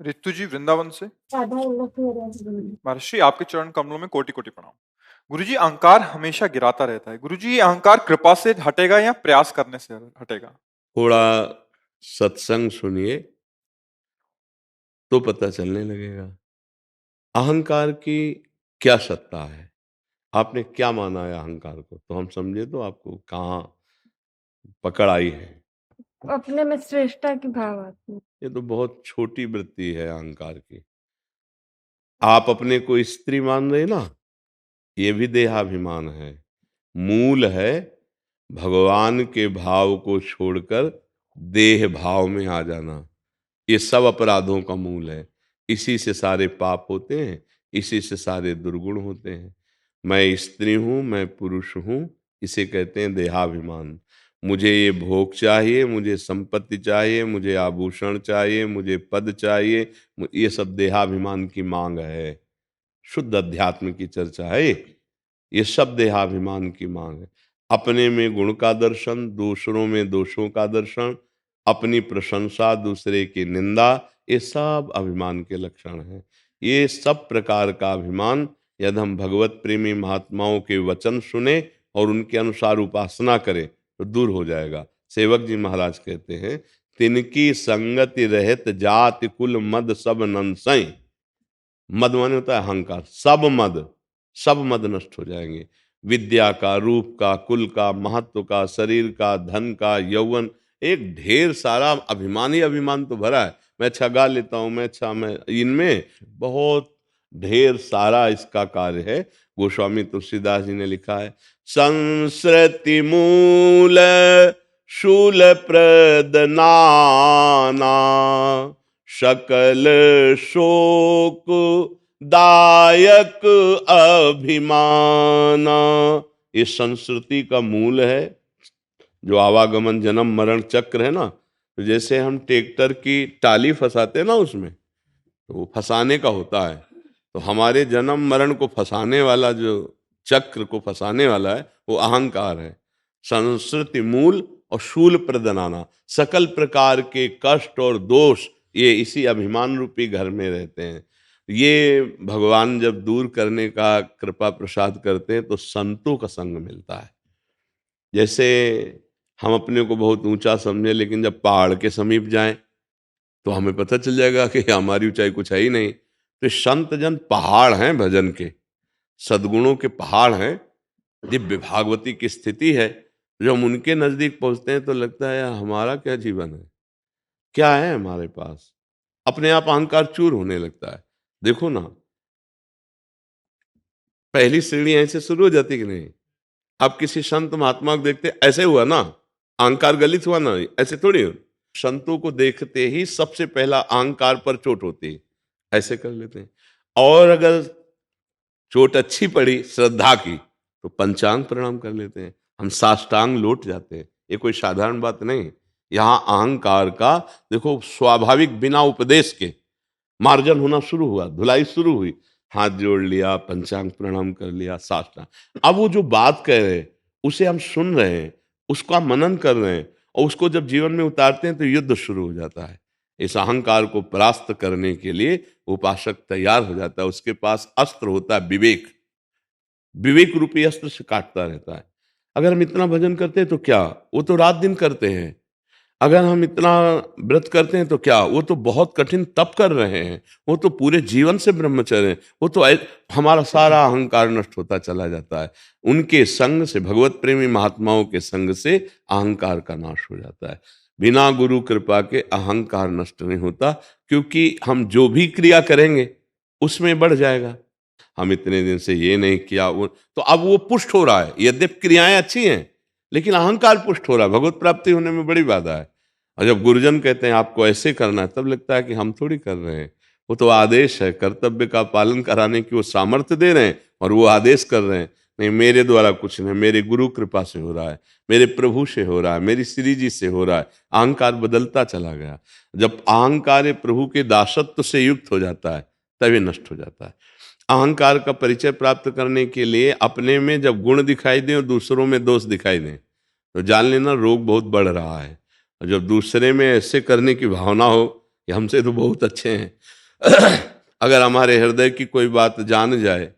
रितु जी वृंदावन से। महर्षि आपके चरण कमलों में कोटि कोटि प्रणाम। गुरुजी, अहंकार हमेशा गिराता रहता है। गुरुजी, ये अहंकार कृपा से हटेगा या प्रयास करने से हटेगा? थोड़ा सत्संग सुनिए तो पता चलने लगेगा अहंकार की क्या सत्ता है। आपने क्या माना है अहंकार को, तो हम समझे तो आपको कहाँ पकड़ आई है। अपने में श्रेष्ठता की भाव आती है। ये तो बहुत छोटी वृत्ति है अहंकार की। आप अपने को स्त्री मान रहे ना, ये भी देहाभिमान है। मूल है भगवान के भाव को छोड़कर देह भाव में आ जाना। ये सब अपराधों का मूल है। इसी से सारे पाप होते हैं, इसी से सारे दुर्गुण होते हैं। मैं स्त्री हूं, मैं पुरुष हूं, इसे कहते हैं देहाभिमान। मुझे ये भोग चाहिए, मुझे संपत्ति चाहिए, मुझे आभूषण चाहिए, मुझे पद चाहिए, ये सब देहाभिमान की मांग है। शुद्ध अध्यात्म की चर्चा है ये सब देहाभिमान की मांग है। अपने में गुण का दर्शन, दूसरों में दोषों का दर्शन, अपनी प्रशंसा, दूसरे की निंदा, ये सब अभिमान के लक्षण हैं। ये सब प्रकार का अभिमान यदि हम भगवत प्रेमी महात्माओं के वचन सुने और उनके अनुसार उपासना करें तो दूर हो जाएगा। सेवक जी महाराज कहते हैं, तिनकी संगति रहत जाति कुल मद सब नंसई। मद माने होता है अहंकार। सब मद नष्ट हो जाएंगे। विद्या का, रूप का, कुल का, महत्व का, शरीर का, धन का, यौवन, एक ढेर सारा अभिमान ही अभिमान तो भरा है। मैं अच्छा गा लेता हूं, मैं इनमें बहुत ढेर सारा इसका कार्य है। गोस्वामी तुलसीदास जी ने लिखा है, संस्कृति मूल शूल प्रद नाना सकल शोक दायक अभिमाना। ये संस्कृति का मूल है। जो आवागमन जन्म मरण चक्र है ना, तो जैसे हम ट्रैक्टर की टाली फंसाते हैं ना, उसमें तो वो फंसाने का होता है। तो हमारे जन्म मरण को फंसाने वाला, जो चक्र को फंसाने वाला है, वो अहंकार है। संस्कृति मूल और शूल प्रदनाना, सकल प्रकार के कष्ट और दोष ये इसी अभिमान रूपी घर में रहते हैं। ये भगवान जब दूर करने का कृपा प्रसाद करते हैं तो संतों का संग मिलता है। जैसे हम अपने को बहुत ऊंचा समझे, लेकिन जब पहाड़ के समीप जाएं तो हमें पता चल जाएगा कि हमारी ऊंचाई कुछ है ही नहीं। तो संत जन पहाड़ हैं भजन के, सद्गुणों के पहाड़ हैं, दिव्य भागवती की स्थिति है। जब हम उनके नजदीक पहुंचते हैं तो लगता है हमारा क्या जीवन है, क्या है हमारे पास। अपने आप अहंकार चूर होने लगता है। देखो ना, पहली सीढ़ी ऐसे शुरू हो जाती कि नहीं। आप किसी संत महात्मा को देखते, ऐसे हुआ ना, अहंकार गलित हुआ ना, ऐसे थोड़ी हो। संतों को देखते ही सबसे पहला अहंकार पर चोट होती है, ऐसे कर लेते हैं। और अगर चोट अच्छी पड़ी श्रद्धा की तो पंचांग प्रणाम कर लेते हैं, हम साष्टांग लौट जाते हैं। ये कोई साधारण बात नहीं। यहाँ अहंकार का देखो स्वाभाविक बिना उपदेश के मार्जन होना शुरू हुआ, धुलाई शुरू हुई। हाथ जोड़ लिया, पंचांग प्रणाम कर लिया, साष्टांग। अब वो जो बात कह रहे हैं उसे हम सुन रहे हैं, उसका मनन कर रहे हैं, और उसको जब जीवन में उतारते हैं तो युद्ध शुरू हो जाता है। इस अहंकार को परास्त करने के लिए उपासक तैयार हो जाता है। उसके पास अस्त्र होता है विवेक। विवेक रूपी अस्त्र से काटता रहता है। अगर हम इतना भजन करते हैं तो क्या, वो तो रात दिन करते हैं। अगर हम इतना व्रत करते हैं तो क्या, वो तो बहुत कठिन तप कर रहे हैं। वो तो पूरे जीवन से ब्रह्मचर्य हैं। वो तो हमारा सारा अहंकार नष्ट होता चला जाता है। उनके संग से, भगवत प्रेमी महात्माओं के संग से अहंकार का नाश हो जाता है। बिना गुरु कृपा के अहंकार नष्ट नहीं होता, क्योंकि हम जो भी क्रिया करेंगे उसमें बढ़ जाएगा। हम इतने दिन से ये नहीं किया, वो तो अब वो पुष्ट हो रहा है। यद्यपि क्रियाएं अच्छी हैं लेकिन अहंकार पुष्ट हो रहा है। भगवत प्राप्ति होने में बड़ी बाधा है। और जब गुरुजन कहते हैं आपको ऐसे करना है, तब लगता है कि हम थोड़ी कर रहे हैं। वो तो आदेश है, कर्तव्य का पालन कराने की वो सामर्थ्य दे रहे हैं और वो आदेश कर रहे हैं। नहीं, मेरे द्वारा कुछ नहीं, मेरे गुरु कृपा से हो रहा है, मेरे प्रभु से हो रहा है, मेरी श्री जी से हो रहा है। अहंकार बदलता चला गया। जब अहंकार प्रभु के दासत्व से युक्त हो जाता है तभी नष्ट हो जाता है। अहंकार का परिचय प्राप्त करने के लिए अपने में जब गुण दिखाई दें और दूसरों में दोष दिखाई दें तो जान लेना रोग बहुत बढ़ रहा है। और जब दूसरे में ऐसे करने की भावना हो कि हमसे तो बहुत अच्छे हैं। अगर हमारे हृदय की कोई बात जान जाए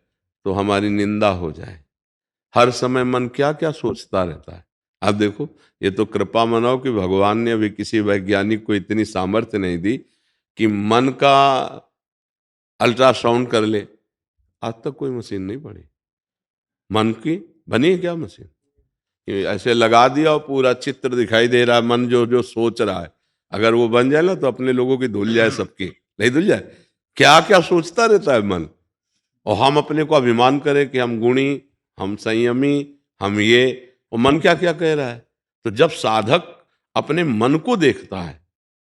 तो हमारी निंदा हो जाए। हर समय मन क्या क्या सोचता रहता है। आप देखो, ये तो कृपा मनाओ कि भगवान ने अभी किसी वैज्ञानिक को इतनी सामर्थ्य नहीं दी कि मन का अल्ट्रासाउंड कर ले। आज तक कोई मशीन नहीं पड़ी। मन की बनी है क्या मशीन? ये ऐसे लगा दिया और पूरा चित्र दिखाई दे रहा है, मन जो जो सोच रहा है। अगर वो बन जाए ना तो अपने लोगों की धुल जाए, सबकी नहीं धुल जाए। क्या क्या सोचता रहता है मन। और हम अपने को अभिमान करें कि हम गुणी, हम संयमी, हम ये। और मन क्या क्या कह रहा है। तो जब साधक अपने मन को देखता है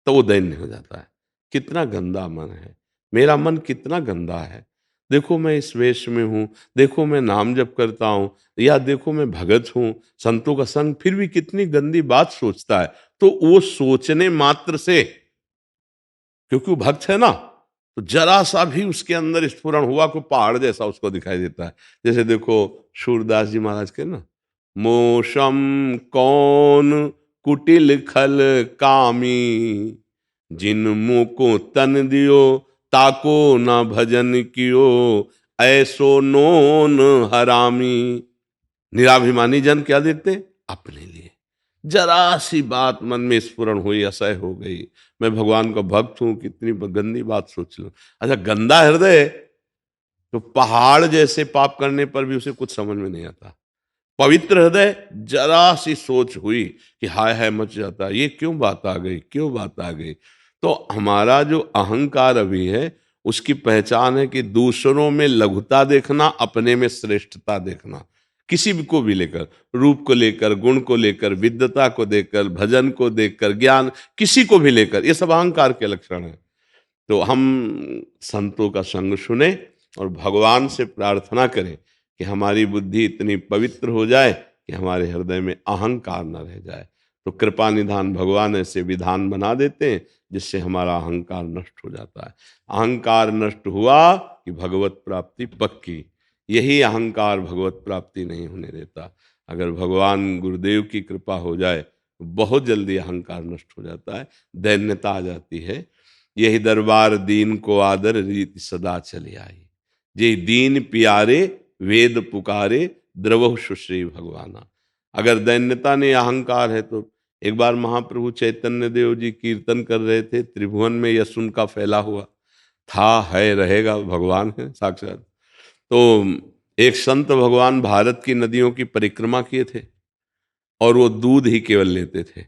तो वो दैन्य हो जाता है। कितना गंदा मन है, मेरा मन कितना गंदा है। देखो मैं इस वेश में हूं, देखो मैं नाम जप करता हूं, या देखो मैं भगत हूं, संतों का संग, फिर भी कितनी गंदी बात सोचता है। तो वो सोचने मात्र से, क्योंकि वो भक्त है ना, तो जरा सा भी उसके अंदर स्फुरण हुआ को पहाड़ जैसा उसको दिखाई देता है। जैसे देखो सूरदास जी महाराज के ना, मोशम कौन कुटिल खल कामी, जिन मुँह को तन दियो ताको न भजन कियो, ऐसो नोन हरामी। निराभिमानी जन क्या देखते? अपने लिए। जरा सी बात मन में स्फुरण हुई, असह्य हो गई, मैं भगवान का भक्त हूं, कितनी गंदी बात सोच लो। अच्छा, गंदा हृदय तो पहाड़ जैसे पाप करने पर भी उसे कुछ समझ में नहीं आता। पवित्र हृदय, जरा सी सोच हुई कि हाय हाय मच जाता है, ये क्यों बात आ गई, क्यों बात आ गई। तो हमारा जो अहंकार अभी है, उसकी पहचान है कि दूसरों में लघुता देखना, अपने में श्रेष्ठता देखना। किसी भी को भी लेकर, रूप को लेकर, गुण को लेकर, विद्वता को देखकर, भजन को देखकर, ज्ञान, किसी को भी लेकर, ये सब अहंकार के लक्षण है। तो हम संतों का संग सुने और भगवान से प्रार्थना करें कि हमारी बुद्धि इतनी पवित्र हो जाए कि हमारे हृदय में अहंकार न रह जाए। तो कृपा निधान भगवान ऐसे विधान बना देते हैं जिससे हमारा अहंकार नष्ट हो जाता है। अहंकार नष्ट हुआ कि भगवत प्राप्ति पक्की। यही अहंकार भगवत प्राप्ति नहीं होने देता। अगर भगवान गुरुदेव की कृपा हो जाए तो बहुत जल्दी अहंकार नष्ट हो जाता है, दैन्यता आ जाती है। यही दरबार दीन को आदर रीति सदा चली आई, जे दीन प्यारे वेद पुकारे द्रवहु सुश्री भगवाना। अगर दैन्यता ने अहंकार है तो एक बार महाप्रभु चैतन्य देव जी कीर्तन कर रहे थे, त्रिभुवन में यश उनका फैला हुआ था, है, रहेगा, भगवान है साक्षात। तो एक संत भगवान भारत की नदियों की परिक्रमा किए थे और वो दूध ही केवल लेते थे।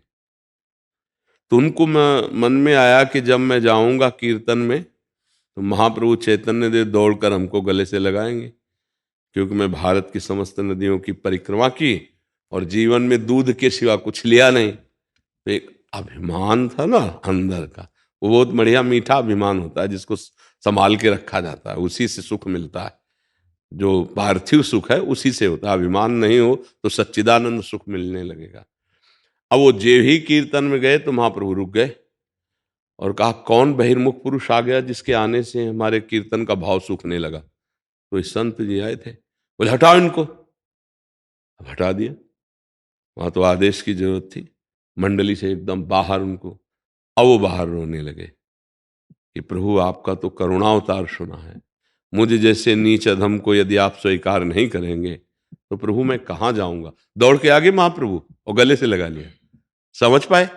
तो उनको मन में आया कि जब मैं जाऊंगा कीर्तन में तो महाप्रभु चैतन्य देव दौड़कर हमको गले से लगाएंगे, क्योंकि मैं भारत की समस्त नदियों की परिक्रमा की और जीवन में दूध के सिवा कुछ लिया नहीं। तो एक अभिमान था ना अंदर का, वो बहुत बढ़िया मीठा अभिमान होता है जिसको संभाल के रखा जाता है, उसी से सुख मिलता है। जो पार्थिव सुख है उसी से होता है। अभिमान नहीं हो तो सच्चिदानंद सुख मिलने लगेगा। अब वो जे ही कीर्तन में गए तो महाप्रभु रुक गए और कहा, कौन बहिर्मुख पुरुष आ गया जिसके आने से हमारे कीर्तन का भाव सूखने लगा। तो इस संत जी आए थे, बोले हटाओ इनको। अब हटा दिया। वहां तो आदेश की जरूरत थी, मंडली से एकदम बाहर उनको। अब वो बाहर रोने लगे कि प्रभु आपका तो करुणावतार सुना है, मुझे जैसे नीच अधम को यदि आप स्वीकार नहीं करेंगे तो प्रभु मैं कहाँ जाऊंगा। दौड़ के आगे महाप्रभु और गले से लगा लिया। समझ पाए,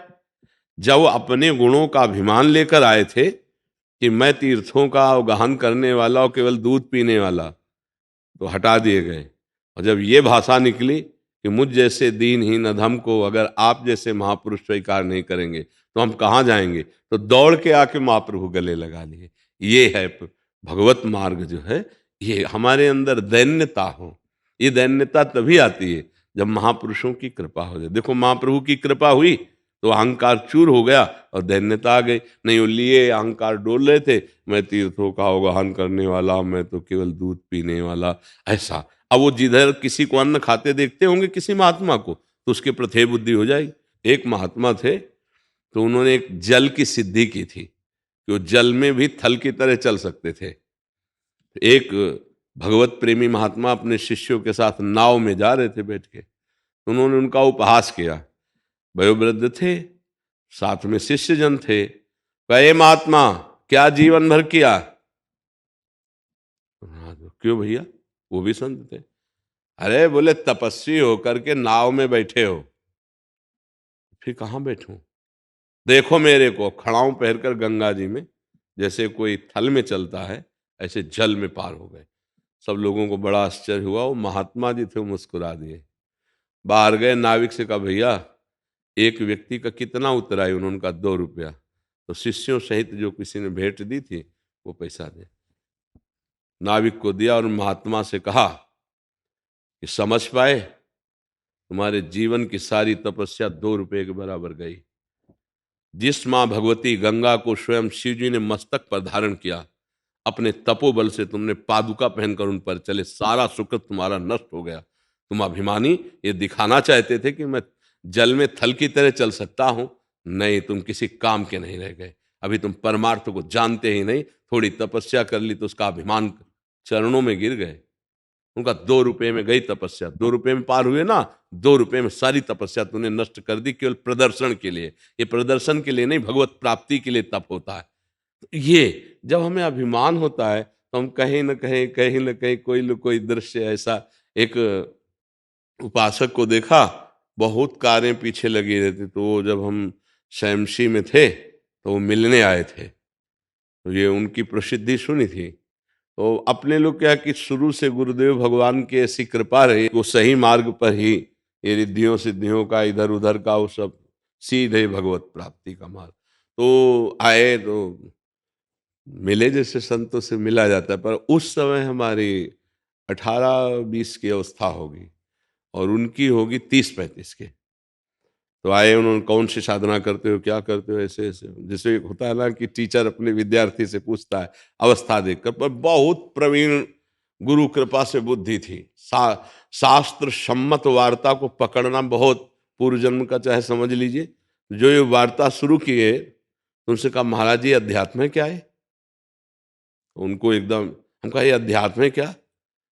जब वो अपने गुणों का अभिमान लेकर आए थे कि मैं तीर्थों का अवगाहन करने वाला और केवल दूध पीने वाला, तो हटा दिए गए। और जब ये भाषा निकली कि मुझ जैसे दीनहीन अधम को अगर आप जैसे महापुरुष स्वीकार नहीं करेंगे तो हम कहाँ जाएंगे, तो दौड़ के आके महाप्रभु गले लगा लिए। ये है भगवत मार्ग जो है, ये हमारे अंदर दैन्यता हो। ये दैन्यता तभी आती है जब महापुरुषों की कृपा हो जाए। देखो महाप्रभु की कृपा हुई तो अहंकार चूर हो गया और दैन्यता आ गई। नहीं वो लिए अहंकार डोल रहे थे, मैं तीर्थों का अवगाहन करने वाला, मैं तो केवल दूध पीने वाला, ऐसा। अब वो जिधर किसी को अन्न खाते देखते होंगे किसी महात्मा को तो उसके प्रति बुद्धि हो जाएगी। एक महात्मा थे तो उन्होंने एक जल की सिद्धि की थी कि वो जल में भी थल की तरह चल सकते थे। एक भगवत प्रेमी महात्मा अपने शिष्यों के साथ नाव में जा रहे थे बैठ के, तो उन्होंने उनका उपहास किया। वयोवृद्ध थे, साथ में शिष्य जन थे, कहे महात्मा क्या जीवन भर किया? हाँ, तो क्यों भैया? वो भी संत थे। अरे बोले तपस्वी होकर के नाव में बैठे हो। फिर कहाँ बैठूं? देखो मेरे को खड़ाऊं पहनकर गंगा जी में, जैसे कोई थल में चलता है ऐसे जल में पार हो गए। सब लोगों को बड़ा आश्चर्य हुआ। वो महात्मा जी थे, वो मुस्कुरा दिए। बाहर गए, नाविक से कहा भैया एक व्यक्ति का कितना उतराई? उन्होंने कहा 2 रुपया। तो शिष्यों सहित जो किसी ने भेंट दी थी वो पैसा दे। नाविक को दिया और महात्मा से कहा कि समझ पाए, तुम्हारे जीवन की सारी तपस्या 2 रुपये के बराबर गई। जिस माँ भगवती गंगा को स्वयं शिव जी ने मस्तक पर धारण किया, अपने तपोबल से तुमने पादुका पहनकर उन पर चले, सारा सुकृत तुम्हारा नष्ट हो गया। तुम अभिमानी ये दिखाना चाहते थे कि मैं जल में थल की तरह चल सकता हूं। नहीं, तुम किसी काम के नहीं रह गए। अभी तुम परमार्थ को जानते ही नहीं। थोड़ी तपस्या कर ली तो उसका अभिमान चरणों में गिर गए। उनका 2 रुपये में गई तपस्या। 2 रुपये में पार हुए ना, 2 रुपये में सारी तपस्या तूने नष्ट कर दी, केवल प्रदर्शन के लिए। ये प्रदर्शन के लिए नहीं, भगवत प्राप्ति के लिए तप होता है। ये जब हमें अभिमान होता है तो हम कहीं न कहीं कोई न कोई दृश्य ऐसा। एक उपासक को देखा, बहुत कारें पीछे लगी रहती, तो वो जब हम शैमशी में थे तो वो मिलने आए थे, तो ये उनकी प्रसिद्धि सुनी थी। तो अपने लोग क्या कि शुरू से गुरुदेव भगवान की ऐसी कृपा रही, वो सही मार्ग पर ही ये रिद्धियों सिद्धियों का इधर उधर का वो सब सीधे भगवत प्राप्ति का मार्ग। तो आए तो मिले, जैसे संतों से मिला जाता है, पर उस समय हमारी 18-20 की अवस्था होगी और उनकी होगी 30-35 की। तो आए, उन्होंने कौन सी साधना करते हो, क्या करते हो, ऐसे ऐसे। जैसे एक होता है ना कि टीचर अपने विद्यार्थी से पूछता है अवस्था देखकर, पर बहुत प्रवीण गुरु कृपा से बुद्धि थी। शास्त्र सम्मत वार्ता को पकड़ना बहुत पूर्व जन्म का, चाहे समझ लीजिए। जो ये वार्ता शुरू किए, तो उनसे कहा महाराज जी अध्यात्म है क्या है? उनको एकदम, हम कहा ये अध्यात्म है क्या?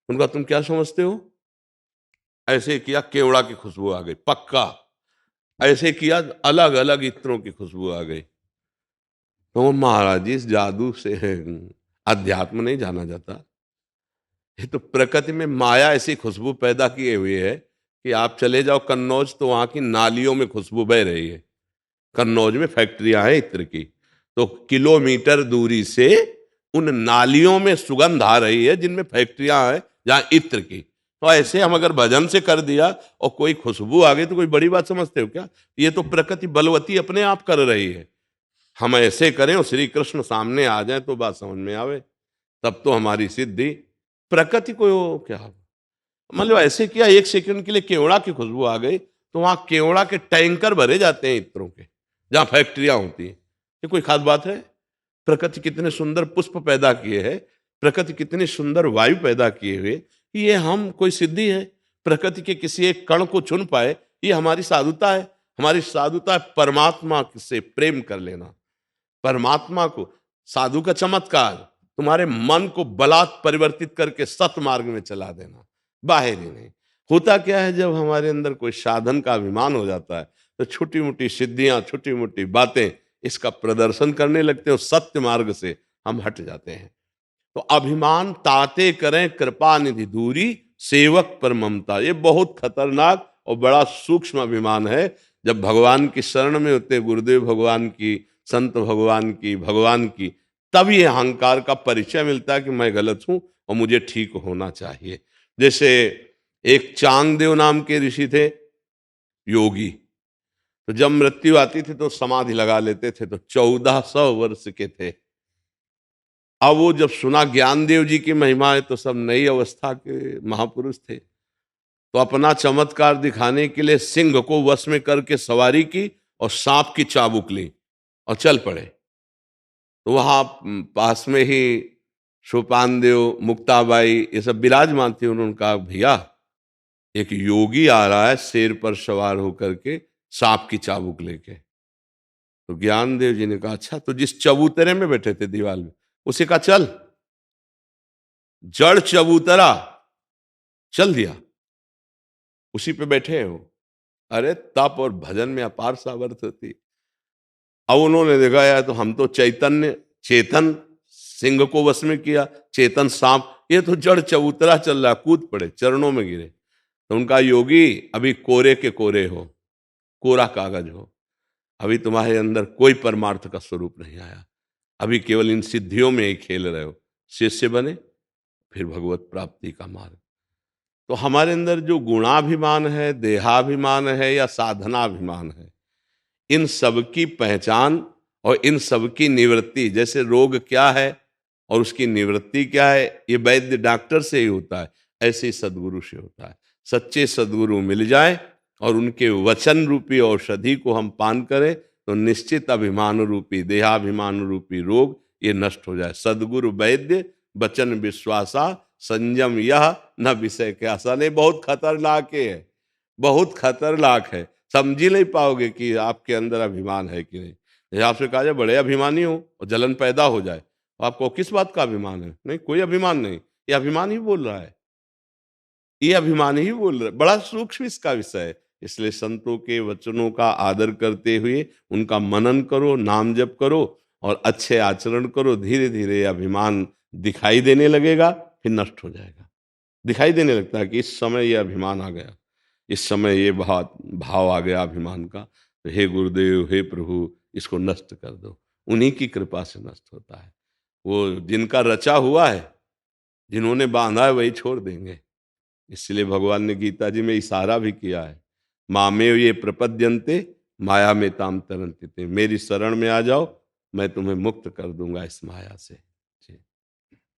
उनका तुम क्या समझते हो? ऐसे किया, केवड़ा की खुशबू आ गई पक्का। ऐसे किया, अलग अलग इत्रों की खुशबू आ गई। तो महाराज जी इस जादू से अध्यात्म नहीं जाना जाता। ये तो प्रकृति में माया ऐसी खुशबू पैदा किए हुए है कि आप चले जाओ कन्नौज तो वहां की नालियों में खुशबू बह रही है। कन्नौज में फैक्ट्रियां हैं इत्र की, तो किलोमीटर दूरी से उन नालियों में सुगंध आ रही है जिनमें फैक्ट्रियां हैं जहां इत्र की। तो ऐसे हम अगर भजन से कर दिया और कोई खुशबू आ गई तो कोई बड़ी बात समझते हो क्या? ये तो प्रकृति बलवती अपने आप कर रही है। हम ऐसे करें और श्री कृष्ण सामने आ जाए तो बात समझ में आवे, तब तो हमारी सिद्धि। प्रकृति को क्या, मतलब ऐसे किया, 1 सेकंड के लिए केवड़ा की खुशबू आ गई, तो वहां केवड़ा के टैंकर भरे जाते हैं इत्रों के, जहां फैक्ट्रियां होती हैं। ये कोई खास बात है? प्रकृति कितने सुंदर पुष्प पैदा किए है, प्रकृति कितनी सुंदर वायु पैदा किए हुए, ये हम कोई सिद्धि है? प्रकृति के किसी एक कण को चुन पाए, ये हमारी साधुता है। हमारी साधुता है परमात्मा से प्रेम कर लेना, परमात्मा को। साधु का चमत्कार तुम्हारे मन को बलात् परिवर्तित करके सत मार्ग में चला देना, बाहर ही नहीं। होता क्या है, जब हमारे अंदर कोई साधन का अभिमान हो जाता है तो छोटी मोटी सिद्धियां, छोटी मोटी बातें इसका प्रदर्शन करने लगते हैं, सत्य मार्ग से हम हट जाते हैं। तो अभिमान ताते करें कृपा निधि दूरी, सेवक पर ममता, ये बहुत खतरनाक और बड़ा सूक्ष्म अभिमान है। जब भगवान की शरण में होते, गुरुदेव भगवान की, संत भगवान की, भगवान की, तब ये अहंकार का परिचय मिलता है कि मैं गलत हूं और मुझे ठीक होना चाहिए। जैसे एक चांगदेव नाम के ऋषि थे, योगी। तो जब मृत्यु आती थी तो समाधि लगा लेते थे, तो 1400 वर्ष के थे। अब वो जब सुना ज्ञानदेव जी की महिमा है, तो सब नई अवस्था के महापुरुष थे, तो अपना चमत्कार दिखाने के लिए सिंह को वश में करके सवारी की और सांप की चाबुक ली और चल पड़े। तो वहां पास में ही सोपान देव, मुक्ताबाई, ये सब विराजमान थे। उन्होंने कहा भैया एक योगी आ रहा है शेर पर सवार होकर के, सांप की चाबुक लेके। तो ज्ञानदेव जी ने कहा अच्छा, तो जिस चबूतरे में बैठे थे दीवार में, उसे कहा चल। जड़ चबूतरा, चल दिया, उसी पे बैठे हो। अरे तप और भजन में अपार सामर्थ्य होती। अब उन्होंने देखा यार तो हम तो चेतन सिंह को वश में किया, चेतन सांप, ये तो जड़ चबूतरा चल रहा, कूद पड़े, चरणों में गिरे। तो उनका योगी अभी कोरे के कोरे हो, कोरा कागज हो, अभी तुम्हारे अंदर कोई परमार्थ का स्वरूप नहीं आया, अभी केवल इन सिद्धियों में ही खेल रहे हो। शिष्य बने, फिर भगवत प्राप्ति का मार्ग। तो हमारे अंदर जो गुणाभिमान है, देहाभिमान है या साधनाभिमान है, इन सब की पहचान और इन सब की निवृत्ति, जैसे रोग क्या है और उसकी निवृत्ति क्या है, ये वैद्य डॉक्टर से ही होता है, ऐसे ही सदगुरु से होता है। सच्चे सदगुरु मिल जाए और उनके वचन रूपी औषधि को हम पान करें तो निश्चित अभिमान रूपी, देहाभिमान रूपी रोग ये नष्ट हो जाए। सदगुरु वैद्य वचन विश्वासा, संयम यह न विषय के आशा। नहीं, बहुत खतरनाक है, बहुत खतरनाक है। समझ ही नहीं पाओगे कि आपके अंदर अभिमान है कि नहीं। जैसे आपसे कहा जाए बड़े अभिमानी हो और जलन पैदा हो जाए, तो आपको किस बात का अभिमान है? नहीं, कोई अभिमान नहीं, ये अभिमान ही बोल रहा है, ये अभिमान ही बोल रहा है। बड़ा सूक्ष्म इसका विषय है। इसलिए संतों के वचनों का आदर करते हुए उनका मनन करो, नाम जप करो और अच्छे आचरण करो। धीरे धीरे अभिमान दिखाई देने लगेगा, फिर नष्ट हो जाएगा। दिखाई देने लगता है कि इस समय ये अभिमान आ गया, इस समय ये भाव आ गया अभिमान का, तो हे गुरुदेव, हे प्रभु, इसको नष्ट कर दो। उन्हीं की कृपा से नष्ट होता है। वो जिनका रचा हुआ है, जिन्होंने बांधा है, वही छोड़ देंगे। इसलिए भगवान ने गीता जी में इशारा भी किया है, मामेव ये प्रपद्यन्ते माया में ताम तरन्ति ते। मेरी शरण में आ जाओ, मैं तुम्हें मुक्त कर दूंगा इस माया से।